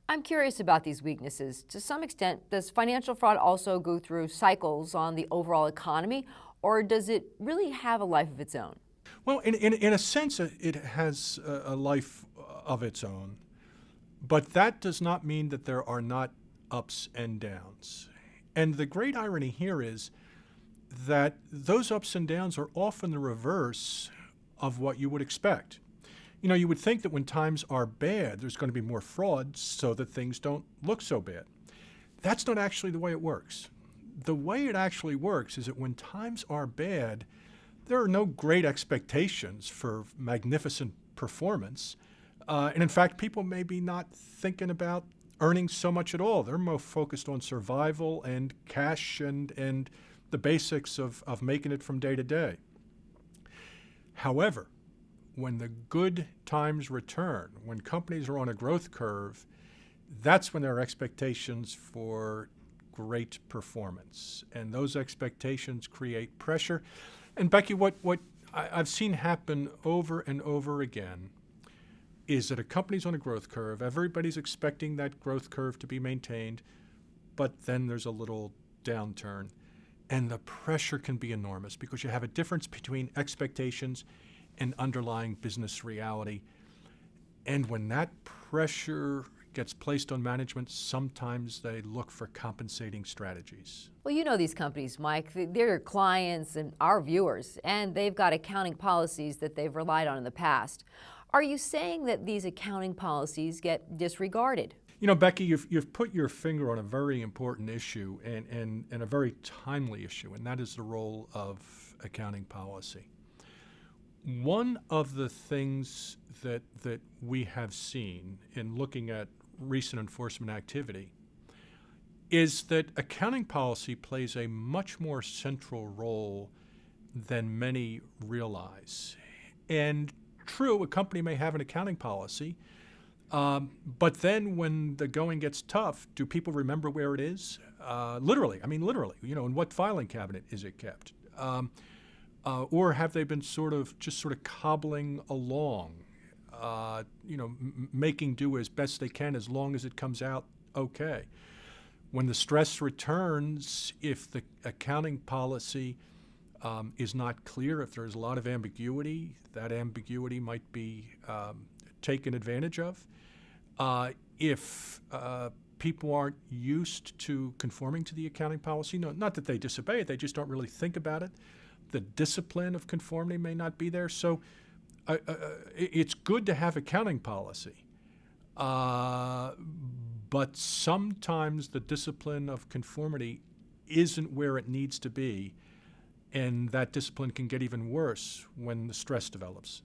I'm curious about these weaknesses. To some extent, does financial fraud also go through cycles on the overall economy, or does it really have a life of its own? Well, in a sense, it has a life of its own, but that does not mean that there are not ups and downs. And the great irony here is that those ups and downs are often the reverse of what you would expect. You know, you would think that when times are bad, there's going to be more fraud so that things don't look so bad. That's not actually the way it works. The way it actually works is that when times are bad, there are no great expectations for magnificent performance. And in fact, people may be not thinking about earning so much at all. They're more focused on survival and cash and the basics of making it from day to day. However, when the good times return, when companies are on a growth curve, that's when there are expectations for great performance. And those expectations create pressure. And Becky, what I've seen happen over and over again is that a company's on a growth curve, everybody's expecting that growth curve to be maintained, but then there's a little downturn. And the pressure can be enormous because you have a difference between expectations and underlying business reality. And when that pressure gets placed on management, sometimes they look for compensating strategies. Well, you know these companies, Mike. They're your clients and our viewers, and they've got accounting policies that they've relied on in the past. Are you saying that these accounting policies get disregarded? You know, Becky, you've put your finger on a very important issue and a very timely issue, and that is the role of accounting policy. One of the things that we have seen in looking at recent enforcement activity is that accounting policy plays a much more central role than many realize. And true, a company may have an accounting policy, but then when the going gets tough, do people remember where it is? Literally, you know, in what filing cabinet is it kept? Or have they been just sort of cobbling along, making do as best they can as long as it comes out okay? When the stress returns, if the accounting policy is not clear, if there's a lot of ambiguity, that ambiguity might be taken advantage of. If people aren't used to conforming to the accounting policy, no, not that they disobey it, they just don't really think about it. The discipline of conformity may not be there. So it's good to have accounting policy. But sometimes the discipline of conformity isn't where it needs to be. And that discipline can get even worse when the stress develops.